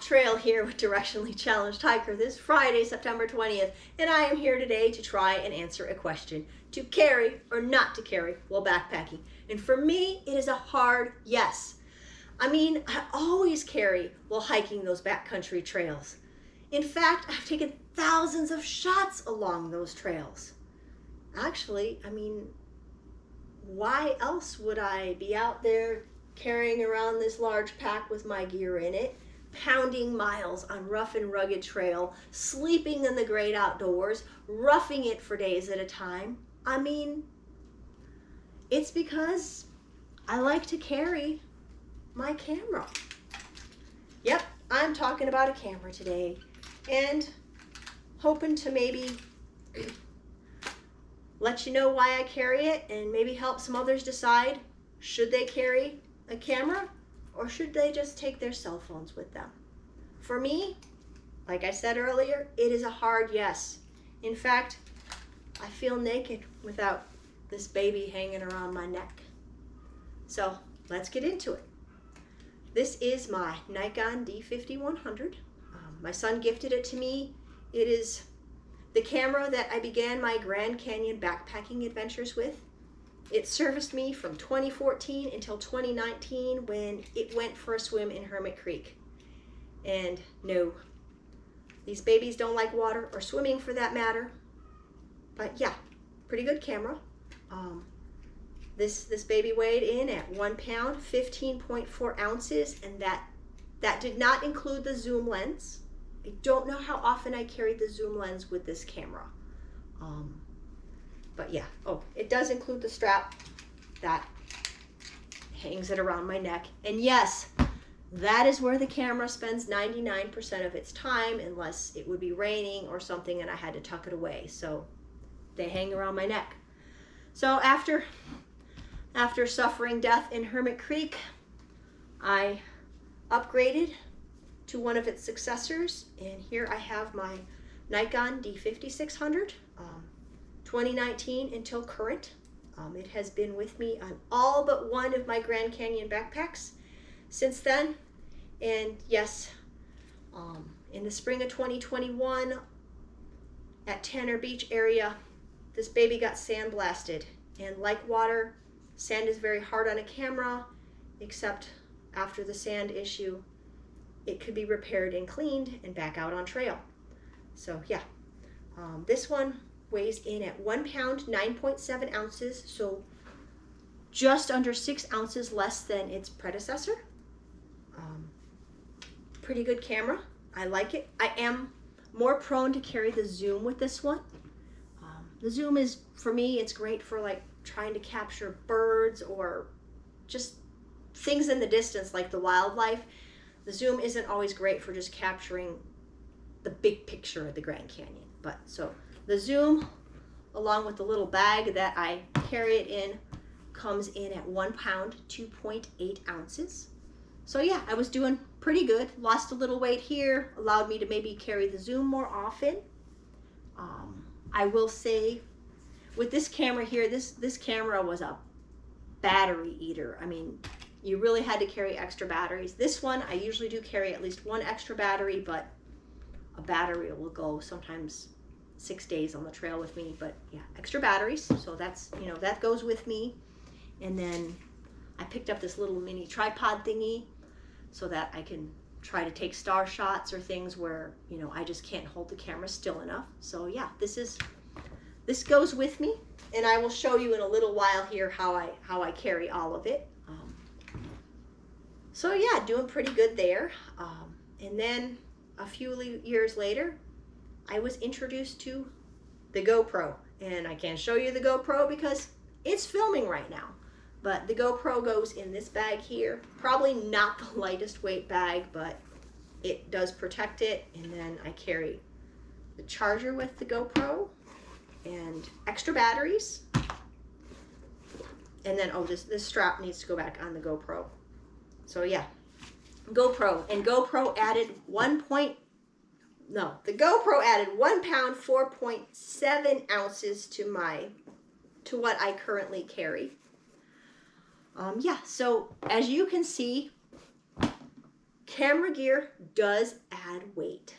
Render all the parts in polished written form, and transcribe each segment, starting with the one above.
trail here with Directionally Challenged Hiker this Friday, September 20th, and I am here today to try and answer a question: to carry or not to carry while backpacking. And for me, it is a hard yes. I mean, I always carry while hiking those backcountry trails. In fact, I've taken thousands of shots along those trails. Actually, I mean, why else would I be out there carrying around this large pack with my gear in it, pounding miles on rough and rugged trail, sleeping in the great outdoors, roughing it for days at a time? I mean, it's because I like to carry my camera. Yep, I'm talking about a camera today, and hoping to maybe let you know why I carry it and maybe help some others decide, should they carry a camera or should they just take their cell phones with them? For me, like I said earlier, it is a hard yes. In fact, I feel naked without this baby hanging around my neck. So let's get into it. This is my Nikon D5100. My son gifted it to me. It is the camera that I began my Grand Canyon backpacking adventures with. It serviced me from 2014 until 2019 when it went for a swim in Hermit Creek. And no, these babies don't like water or swimming for that matter. But yeah, pretty good camera. This baby weighed in at 1 pound, 15.4 ounces, and that did not include the zoom lens. I don't know how often I carried the zoom lens with this camera. But yeah, oh, it does include the strap that hangs it around my neck. And yes, that is where the camera spends 99% of its time, unless it would be raining or something and I had to tuck it away. So they hang around my neck. So after suffering death in Hermit Creek, I upgraded to one of its successors, and here I have my Nikon D5600, 2019 until current. It has been with me on all but one of my Grand Canyon backpacks since then. And yes, in the spring of 2021 at Tanner Beach area, this baby got sandblasted, and like water, sand is very hard on a camera, except after the sand issue, it could be repaired and cleaned and back out on trail. So yeah, this one weighs in at 1 pound, 9.7 ounces, so just under 6 ounces less than its predecessor. Pretty good camera. I like it. I am more prone to carry the zoom with this one. The zoom is, for me, it's great for like trying to capture birds or just things in the distance like the wildlife. The zoom isn't always great for just capturing the big picture of the Grand Canyon. But so the zoom, along with the little bag that I carry it in, comes in at 1 pound, 2.8 ounces. So yeah, I was doing pretty good. Lost a little weight here, allowed me to maybe carry the zoom more often. I will say, with this camera here, this camera was a battery eater. I mean, you really had to carry extra batteries. This one, I usually do carry at least one extra battery, but a battery will go sometimes 6 days on the trail with me. But yeah, extra batteries. So that's, you know, that goes with me. And then I picked up this little mini tripod thingy so that I can try to take star shots or things where, you know, I just can't hold the camera still enough. So yeah, this goes with me, and I will show you in a little while here how I carry all of it. So yeah, doing pretty good there. And then a few years later, I was introduced to the GoPro, and I can't show you the GoPro because it's filming right now. But the GoPro goes in this bag here. Probably not the lightest weight bag, but it does protect it. And then I carry the charger with the GoPro and extra batteries. And then, oh, this strap needs to go back on the GoPro. So yeah, GoPro. And GoPro added the GoPro added 1 pound, 4.7 ounces to what I currently carry. Yeah, so as you can see, camera gear does add weight.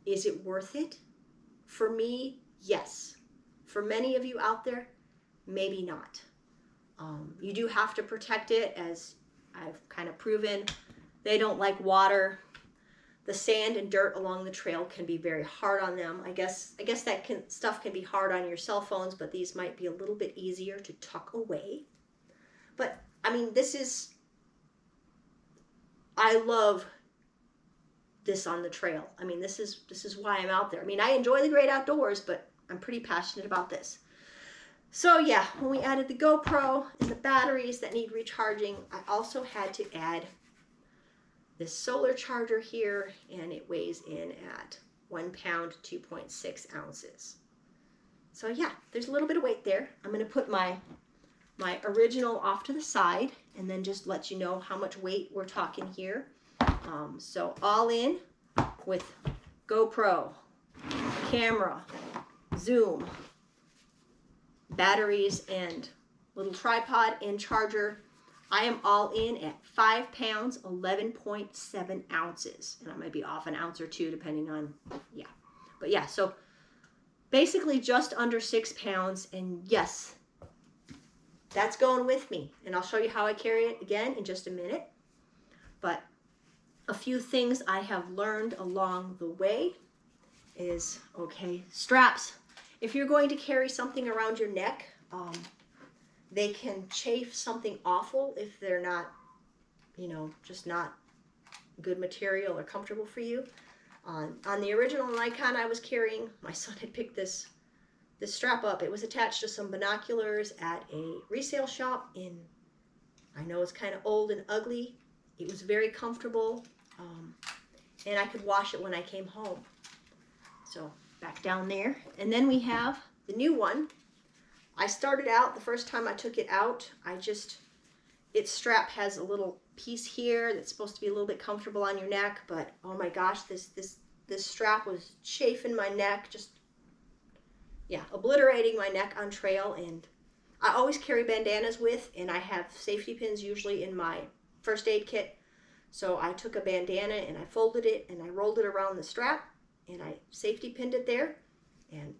Is it worth it? For me, yes. For many of you out there, maybe not. You do have to protect it, as I've kind of proven. They don't like water. The sand and dirt along the trail can be very hard on them. I guess that stuff can be hard on your cell phones, but these might be a little bit easier to tuck away. But I mean, I love this on the trail. I mean, this is why I'm out there. I mean, I enjoy the great outdoors, but I'm pretty passionate about this. So yeah, when we added the GoPro and the batteries that need recharging, I also had to add this solar charger here, and it weighs in at 1 pound, 2.6 ounces. So yeah, there's a little bit of weight there. I'm going to put my original off to the side and then just let you know how much weight we're talking here. So all in with GoPro, camera, zoom, batteries, and little tripod and charger, I am all in at 5 pounds, 11.7 ounces. And I might be off an ounce or two depending on, yeah. But yeah, so basically just under 6 pounds. And yes, that's going with me. And I'll show you how I carry it again in just a minute. But a few things I have learned along the way is, okay, straps. If you're going to carry something around your neck, they can chafe something awful if they're not, just not good material or comfortable for you. On the original Nikon I was carrying, my son had picked this strap up. It was attached to some binoculars at a resale shop in, I know it's kind of old and ugly. It was very comfortable, and I could wash it when I came home. So back down there. And then we have the new one. I started out, the first time I took it out, its strap has a little piece here that's supposed to be a little bit comfortable on your neck, but oh my gosh, this strap was chafing my neck, just, yeah, obliterating my neck on trail. And I always carry bandanas with, and I have safety pins usually in my first aid kit. So I took a bandana and I folded it and I rolled it around the strap and I safety pinned it there, and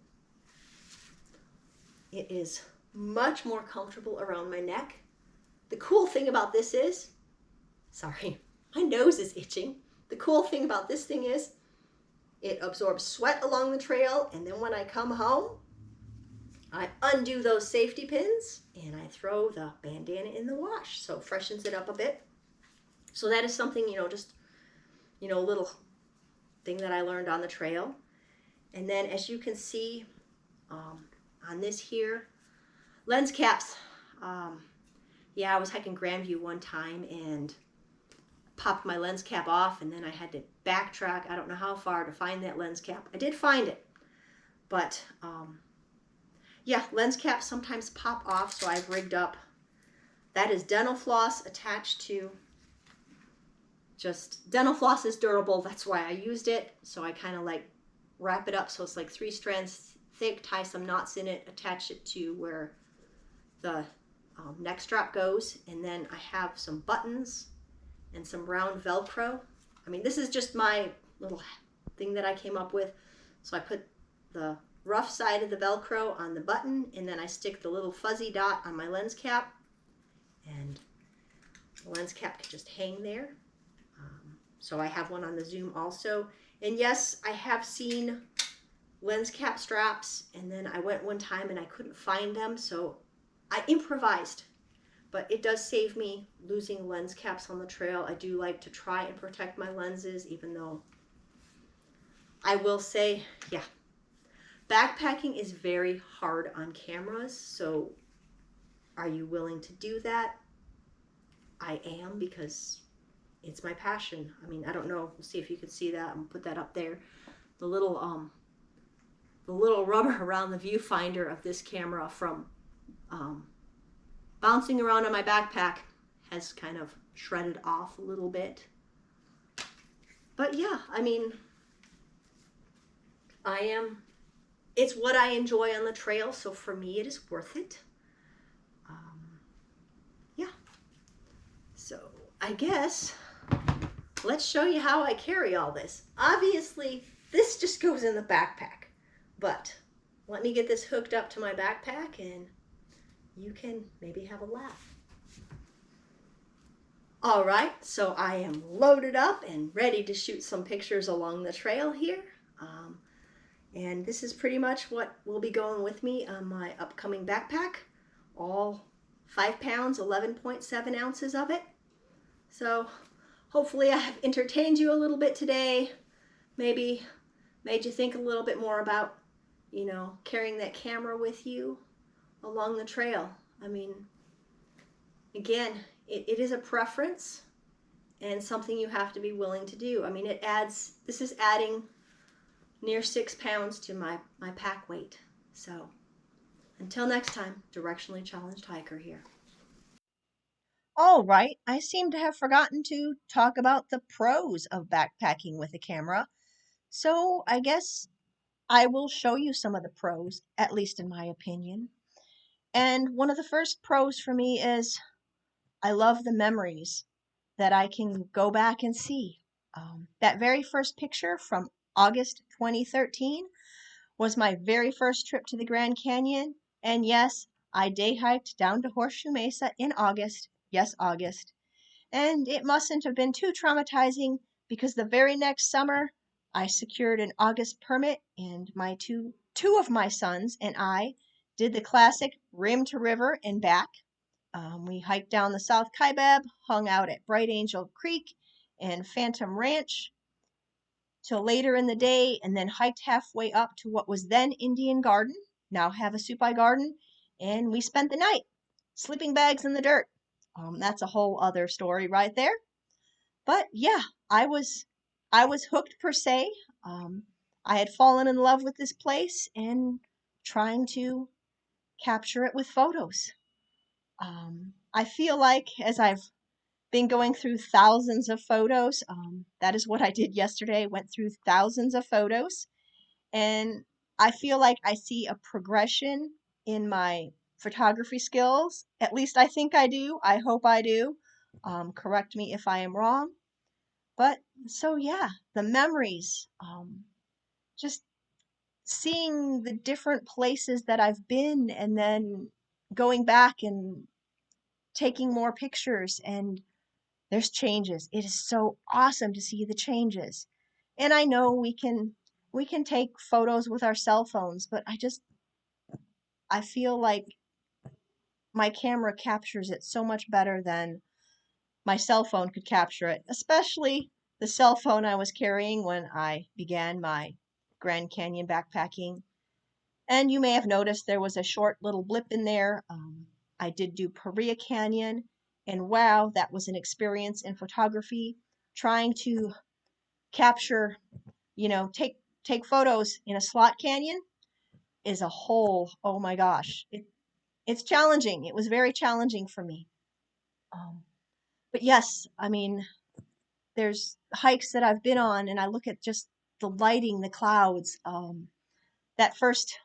it is much more comfortable around my neck. The cool thing about this is, sorry, my nose is itching. The cool thing about this thing is it absorbs sweat along the trail, and then when I come home, I undo those safety pins and I throw the bandana in the wash. So it freshens it up a bit. So that is something, just, a little thing that I learned on the trail. And then as you can see, on this here, lens caps. Yeah, I was hiking Grandview one time and popped my lens cap off, and then I had to backtrack I don't know how far to find that lens cap. I did find it, but yeah, lens caps sometimes pop off, so I've rigged up. That is dental floss attached to, just dental floss is durable, that's why I used it. So I kind of like wrap it up so it's like 3 strands thick, tie some knots in it, attach it to where the neck strap goes, and then I have some buttons and some round Velcro. I mean, this is just my little thing that I came up with. So I put the rough side of the Velcro on the button, and then I stick the little fuzzy dot on my lens cap, and the lens cap can just hang there. So I have one on the Zoom also. And yes, I have seen lens cap straps, and then I went one time and I couldn't find them, so I improvised. But it does save me losing lens caps on the trail. I do like to try and protect my lenses, even though I will say, yeah, backpacking is very hard on cameras. So are you willing to do that? I am, because it's my passion. I mean, I don't know. We'll see if you can see that. I'm gonna put that up there. The little rubber around the viewfinder of this camera from bouncing around on my backpack has kind of shredded off a little bit. But yeah, I mean, it's what I enjoy on the trail, so for me it is worth it. Yeah. So I guess let's show you how I carry all this. Obviously, this just goes in the backpack, but let me get this hooked up to my backpack and you can maybe have a laugh. All right, so I am loaded up and ready to shoot some pictures along the trail here. And this is pretty much what will be going with me on my upcoming backpack. All 5 pounds, 11.7 ounces of it. So hopefully I have entertained you a little bit today. Maybe made you think a little bit more about, carrying that camera with you along the trail. I mean, again, it is a preference and something you have to be willing to do. I mean, this is adding near 6 pounds to my pack weight. So until next time, Directionally Challenged Hiker here. All right, I seem to have forgotten to talk about the pros of backpacking with a camera. So I guess I will show you some of the pros, at least in my opinion. And one of the first pros for me is I love the memories that I can go back and see. That very first picture from August 2013 was my very first trip to the Grand Canyon. And yes, I day hiked down to Horseshoe Mesa in August. Yes, August. And it mustn't have been too traumatizing because the very next summer I secured an August permit and my two of my sons and I did the classic rim to river and back. We hiked down the South Kaibab, hung out at Bright Angel Creek and Phantom Ranch till later in the day, and then hiked halfway up to what was then Indian Garden, now Havasupai Garden, and we spent the night sleeping bags in the dirt. That's a whole other story right there. But yeah, I was hooked per se. Um, I had fallen in love with this place and trying to capture it with photos. I feel like as I've been going through thousands of photos, that is what I did yesterday. Went through thousands of photos, and I feel like I see a progression in my photography skills. At least I think I do. I hope I do. Correct me if I am wrong. But so yeah, the memories, just seeing the different places that I've been and then going back and taking more pictures and there's changes. It is so awesome to see the changes. And I know we can take photos with our cell phones, but I feel like my camera captures it so much better than my cell phone could capture it, especially the cell phone I was carrying when I began my Grand Canyon backpacking. And you may have noticed there was a short little blip in there. I did do Paria Canyon, and wow, that was an experience in photography. Trying to capture, take photos in a slot canyon is a whole, oh my gosh, it's challenging. It was very challenging for me. Um, but yes, I mean, there's hikes that I've been on, and I look at just the lighting, the clouds. That first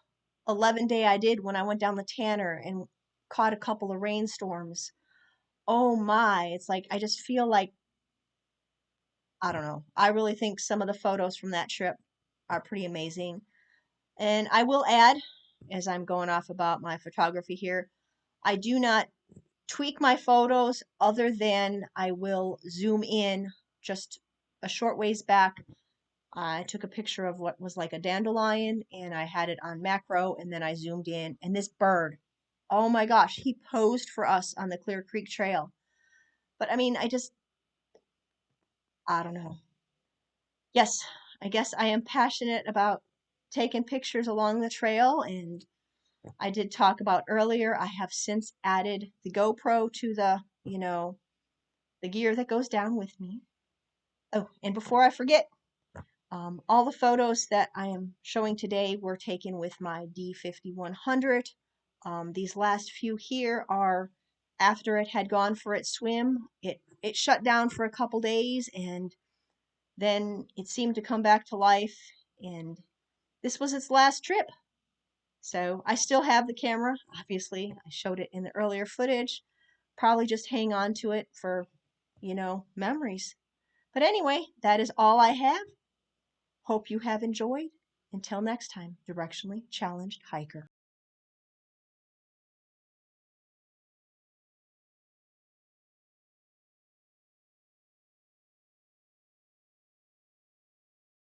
11 day I did when I went down the Tanner and caught a couple of rainstorms. Oh my, it's like I just feel like, I don't know. I really think some of the photos from that trip are pretty amazing. And I will add, as I'm going off about my photography here, I do not tweak my photos other than I will zoom in just a short ways back. I took a picture of what was like a dandelion and I had it on macro and then I zoomed in and this bird, oh my gosh, he posed for us on the Clear Creek Trail. But I mean, I don't know. Yes, I guess I am passionate about taking pictures along the trail, and I did talk about earlier, I have since added the GoPro to the gear that goes down with me. Oh, and before I forget, all the photos that I am showing today were taken with my D5100. These last few here are after it had gone for its swim. It shut down for a couple days and then it seemed to come back to life, and this was its last trip. So I still have the camera. Obviously, I showed it in the earlier footage. Probably just hang on to it for, memories. But anyway, that is all I have. Hope you have enjoyed. Until next time, Directionally Challenged Hiker.